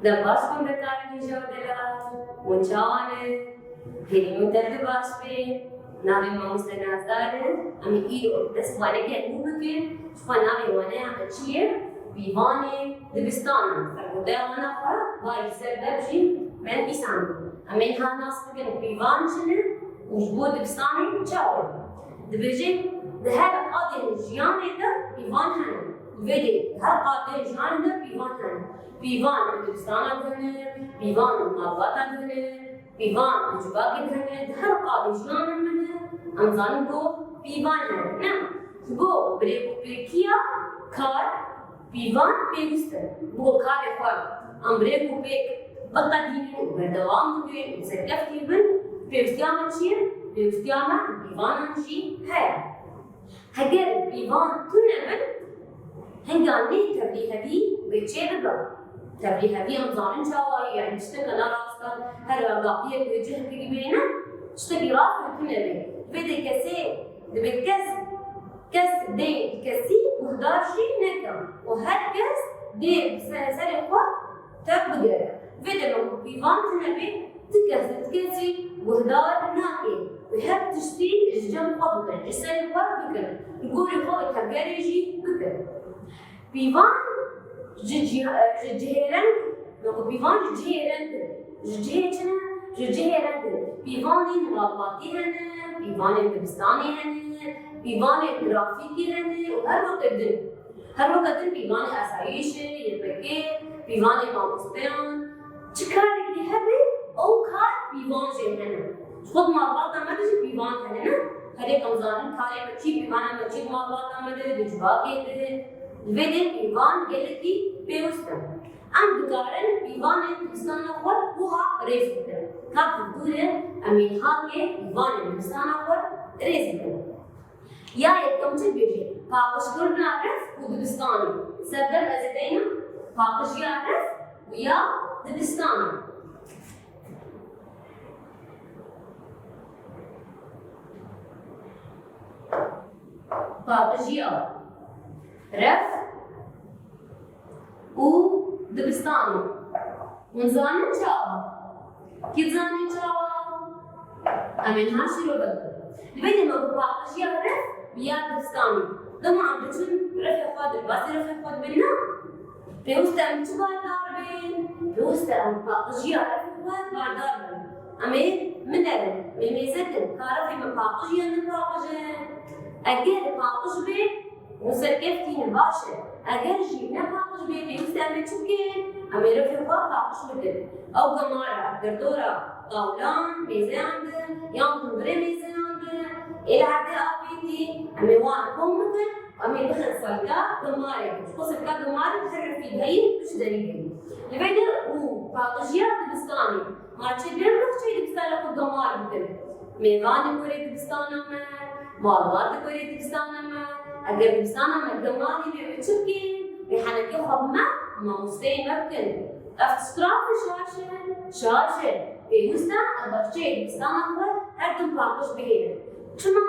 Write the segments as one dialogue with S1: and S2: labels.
S1: باش کن بکاری جادلا وچانه هیچ مدت باش به نامی ماموسته نزداره امی ایرو دست وانه که نو بکن شما نامی وانه همه چیه بیوانه دبستانه فرموده وانا خوا وای سر ببجی من بیسان امی ها ناس بکن بیوان چنه وجبو دبستانه چاوه دبجی ده هر قادر جیانه ده بیوان هنه ویدی هر قادر جیانه ده بیوان هنه بیوان دبستانه دهنه بیوان مالباتا دهنه بیوان جواکی دهنه هر قادر جیانه منه امزانی گو بیوان هنه نه گو بریکیا کار بیوان پیوسته بو کار خواه ام بریکو بیک بقدیمین بردوام بودوین سرکفتی بن پیوستیامه چیه؟ پیوستیامه بیوانم چی هیا هگر بیوان تو نبن هنگانی تبلیغی به چه بگم تبلیغی امزانین چاوایی یعنی چطور کنا راستا هر واقعیت به جه که بینه چطوری راست تو نبی بده کسی دبی کس دی کسی مهدارشی نکم و هر کس دی سر خود تب بگره بده من بیوان تو نبی تكسي وهدار ناقي ويحب تشتي الجم قبل جسد قبل بكر يقول فوق تبجريجي بكر بيفان جهيران لو بيفان جهيران بيفان مغالطاتي هن بيفان دبستاني هن بيفان جرافيكي هن وهر وقت بيفان اسايش يبكي بيفان ماموستيان چکاری که هبه او کار بیوان جهنم خود مالبات آمده چه بیوان کنه نه هر یک امزانی کاری بچی بیوان بچی مالبات آمده دجوا کهده ویده بیوان گله کی پیوستم ام دکارن بیوان دبستان خود بوها ریز بکنه کب دوره امین ها که بیوان دبستان خود ریز بکنه یا یک کمچه بیشه پاقش کرن عرف و دبستانی سبب از دینا پاقش عرف و یا دبستان باقجيا رف و دبستان ونزانن چاوا كي زانن چاوا امين هاشي رو بده لبيد ما باقجيا رف بيا دبستان لما عم بتشن رف خاد بس رف خاد بينا بيوستم چبا داربين بيوستم باقجيا رف خاد داربين امين منن ميزتن كارفي من باقجيا من باقجيا اگر پاقش به مسکفتی نباشه اگر جیب نپاقش به بیستم چوکه امیر فیفا پاقش بده او گمارا دردورا قولان میزانده یا تندره میزانده العاده آبیتی امیوان کم بکن امی بخن سالکا گماره شخص سالکا گماره تحرر فی دهی بش دریگه لبیده او پاقشیا دبستانی مارچه بیم رخ چه دبستان لکو گمار بکن میوان کوری دبستانم مالبات کوری دبستانم اگر دبستانم گماری به چوکی بحنکی خبما ماموستین مبکن افتراف شاشه بیوستا البچه دبستانم خود هر دم پاقش بهیره چما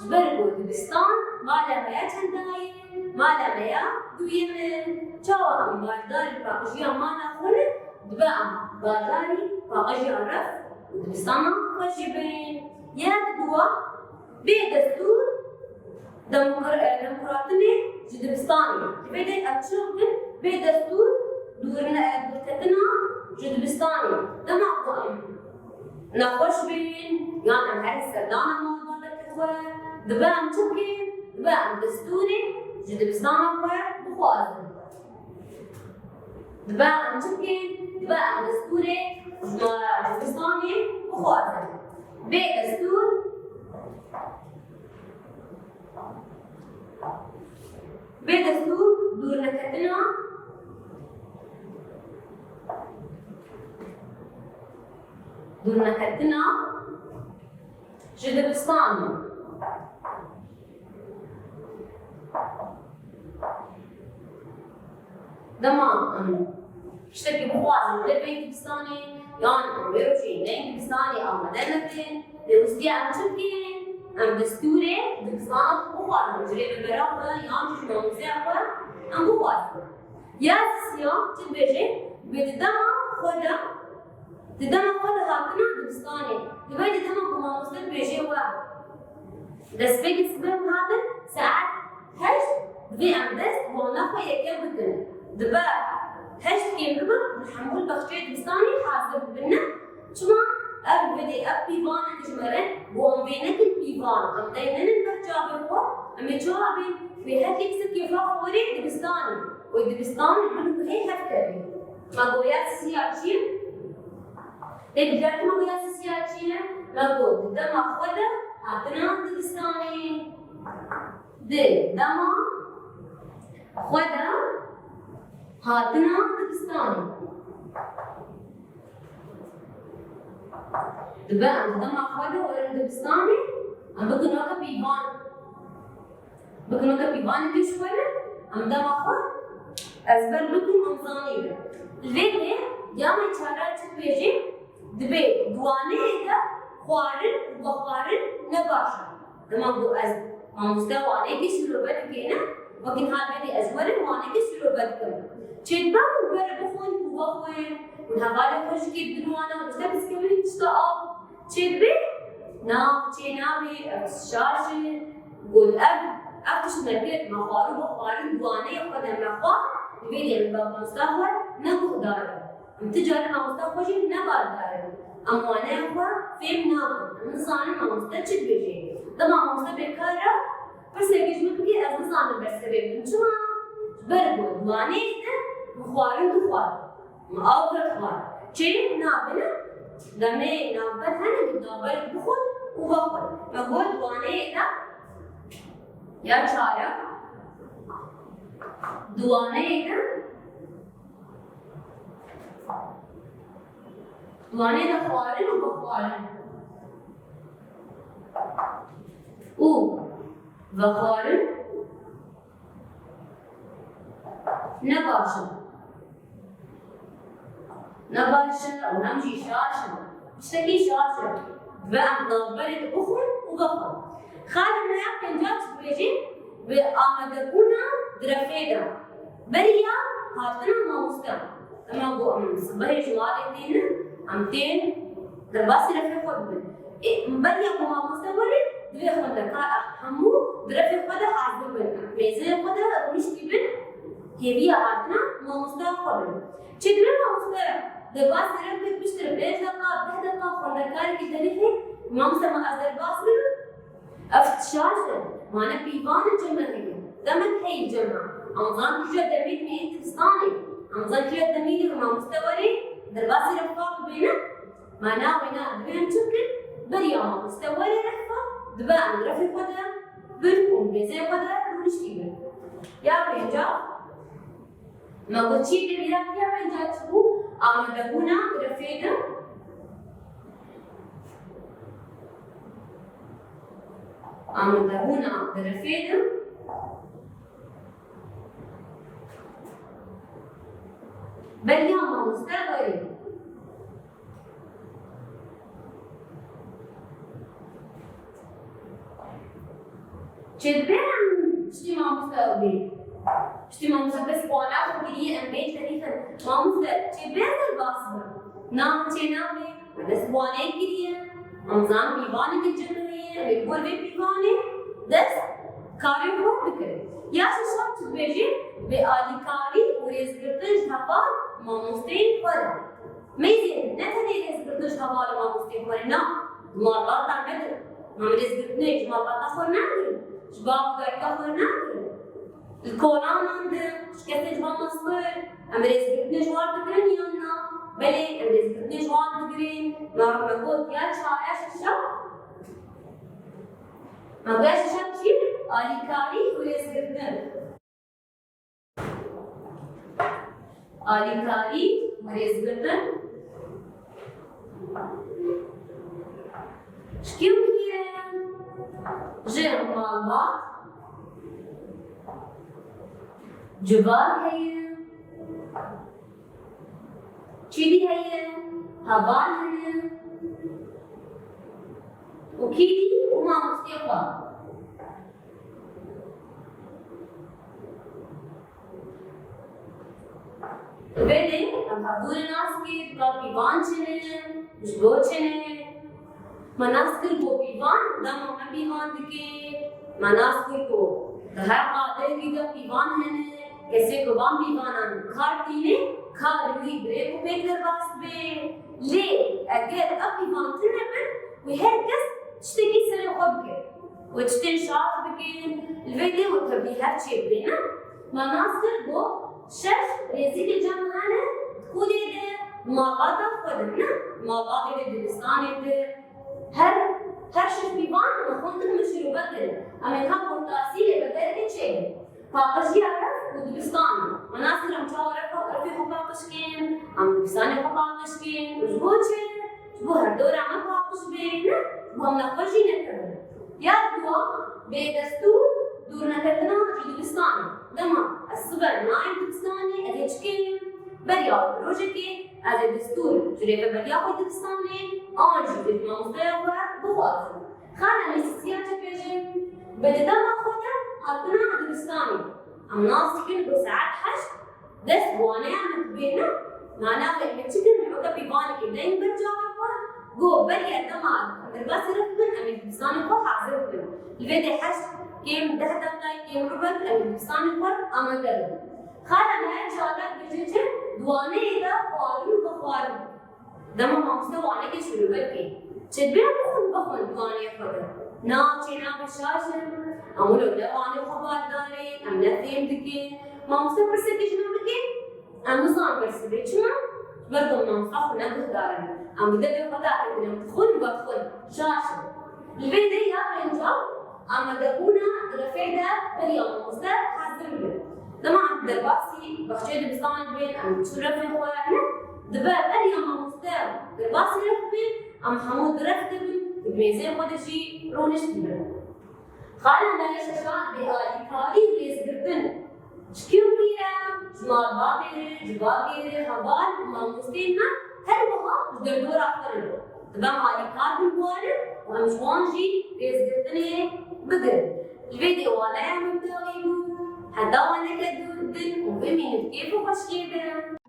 S1: جبرگو دبستان مالا میا چندایی مالا میا دویمه چاوا هم بارداری پاقشی مالا خونه دبام بارداری پاقشی عرف دبستانم خوشی بین یاد دوا به دستور دموکراتنی جدبستانی بده اتشوف به دستور دورنا دورتنا جدبستانی دماغ نخوش بین یعنی هر سردان ما بردکتوا دبام چوکی دبام دستوری جدبستان خود بخوازن دبام چوکی دبام دستوری جدبستانی بخوازن به دستور بدستور دور نکردنا جدبستان دماغ اشتكي بخواص لبين دبستاني يعني ويروشي لين دبستاني أو مدنتين دوستي عم تشكي ام دستوره دبستان بخواص مجري بالبراقة يعني شو موزع أم بخواص يا سيام تبجي بددما خدا دما خدا هاتنا دبستاني دبي دما كما مستر بيجي واحد دس بيجي سبب هذا ساعات هش دبي أمدس وانا خويا كم بدنا دبا هش كم دبا نحمل بخشيت دبستاني حاسب بنا شما أب بدي أب بيبان تجمرن وام بينك البيبان أم دايما البرجاب هو أم جابين في هالكيس كيف خوري دبستاني والدبستاني منو هي هكذا ما قويات سياسية تقدر ما قويات سياسية ما قول دم خدا هاتنا دبستاني دم خدا هاتنا دبستاني دبا دم خدا ولا دبستاني أم بكون وقت بيبان بكون وقت بيبان ديش ولا أم دم خدا أزبر بكون أمزاني الفيديو يا ما يشارك تبيجي دبي دواني إذا خوارن وخوارن نباشر لما بقول أز ما مستوى عليك شلوبات كينا وكن هذا بدي أزمر وانك شلوبات كم شيء بعمل بخون بوخون ونهاجر خوش كيد دوانا ومستبس كمان تشتاق شيء بي شيء نابي شاش قول أفتش مركب مخارج وخوارن دواني وخدم مخار الفيديو باب مستوى نبغى داره متجارة مع مستوى شيء نبغى داره أموانه هو فيم ناقد إنسان مع مستوى شيء بيجي طبعا مستوى بكرة بس يجي ممكن إنسان بس سبب شو برضو دواني ده مخارج دوار ما أول خوار شيء نابنا دمي نابت هنا بدور بخون وبخون نقول دواني ده يا شارع دواني ده دواني ده خوارن وبخوارن وخوارن نباشن أو نمشي شاشن اشتكي شاشن بقى ضربت أخر وبخر خالد ما يمكن جات بيجي بآمدكونا درفيدا بريا هاتنا ما مستوى أما بو أم صباحي جمال دينا أمتين درباسي رفيق خد بريا كما مستوى دوی خود همو درفی خود حاضر بنا میزه خود روش کیبن هیوی آدنا ماموستا خود چطوری ماموستا درباس درف بیش درف 5 دقیقه 10 دقیقه خواندکاری که دلیلی ماموستا ما از درباس بنا افتشاش مانا پیوان جمعه دمت هی جمعه آموزان کجا دمید می انتستانی آموزان کجا دمیدی ماموستا وری درباسی رفاق بنا مانا وینا دوی هم چکن بریا ماموستا وری رفاق دبا درفی خود برکن میزه خود روش کیبن یا اینجا ما گوچی دیگر یا اینجا تو آمدگونا درفیدم آمدگونا درفیدم بل یا ما مستقبلی جدًا اجتماع مستقبلي اجتماع مستقبل سبوانات وكلية أمبيج تاريخا ما مستقبل جدًا الباصبر نام تنامي على سبوانات كلية أنظام بيبانة الجمهورية بيقول بيبانة دس كاري هو بكرة يا شو تبيجي بآلي كاري وريزقتش هفال ما مستين فرق ما يزين نتني ريزقتش هفال ما مستين فرق نا مرات تعمل ما ريزقتنيش مرات أخور نعمل شباب قاعد ناكل الكولان عندهم شكلت جوان مصبر أمريز قلتني جوان تقرين يومنا بلي أمريز قلتني جوان تقرين ما قلت يا شايش الشاب ما قاش الشاب شيء آلي كاري وريز قلتني آلي كاري وريز قلتني شكيو كيه جير مالبات جبال هي چیدی هي هبال هي وكيدي وما مستيقظ بعدين هدول ناس كيف قال بيبان شنو مش بو شنو ما ناس كل بو بيبان ده ما بيبان دكي ما ناس كل بو ده قاعدة كده بيبان هنا कैसे कुबाम बीवाना खाती ने खाली ब्रेक पे कर बास बे ले अगर अब बीवान थे पर وهركز تشتكي سنة خبكة وتشتري شعر بكين الفيديو وتبدي هالشيء بينا ما ناصر بو شف رزق الجمعانة تقولي ده ما بعد خدنا ما بعد الدرسان ده هر شف بيوان نخونت المشروبات ده أما كان برتاسي لبدأ كشيء فاقش يعرف ودبستان مناصر هم تعرف رفيق فاقش كين عم دبستان فاقش كين وجبوتشين جبو هردور عم فاقش بين وهم نخرجي نكرر يا دوا بدستور دور نكرنا دبستان دما الصبر نايم دبستاني أديشكين بريا روجكي هذا الدستور جريفة بريا خو دبستاني آنجي في مستوى بخار خانة ميسيات بيجين بدأ ما خدا حطنا دبستاني أم ناصكين بساعات حش دس بوانا عم تبينا معناه إنك تشكل العقد بيبانك إدين برجعوا جو بريا دمار درباس رفضن أم دبستاني خو حاضر بنا الفيديو حش كيم 10 دقائق كيم ربع أم دبستاني خو أمدر خاله ما إنشاءالله بيجي دوانه إذا خوارو بخوارو دم ما مستوى عليك شروع بكي تبيه بخون دوانه خدا نا چنا بشاشن أمولو دوانه خبار داره أم نفهم دكين ما مستوى برسه كشنا بكي أم بزان برسه بيشنا برضو ما مستوى نده داره أم بده بخدا إنه تخون بخون شاشن الفيديو يا بنجا أما دبونا رفيدا بريا مستوى حاضر له دما عند درباسي بخشي دبستان بين أم تشرف إخواننا دبا بريا مستوى درباسي رفبي أم حمود رفتبي بميزان خدشي رونش تبرا خالا ما يشتغل بآلي كاري ريز قردن شكيو كيرا جمال باقيري جباقيري هبال ما مستينا هل بها دردور أخبرنا دبا آلي كار بالبوالي وهم جوانجي ريز قردني بقر الفيديو وانا يعمل تغيبو حتى وانا كدودن وبمين كيف وخش كده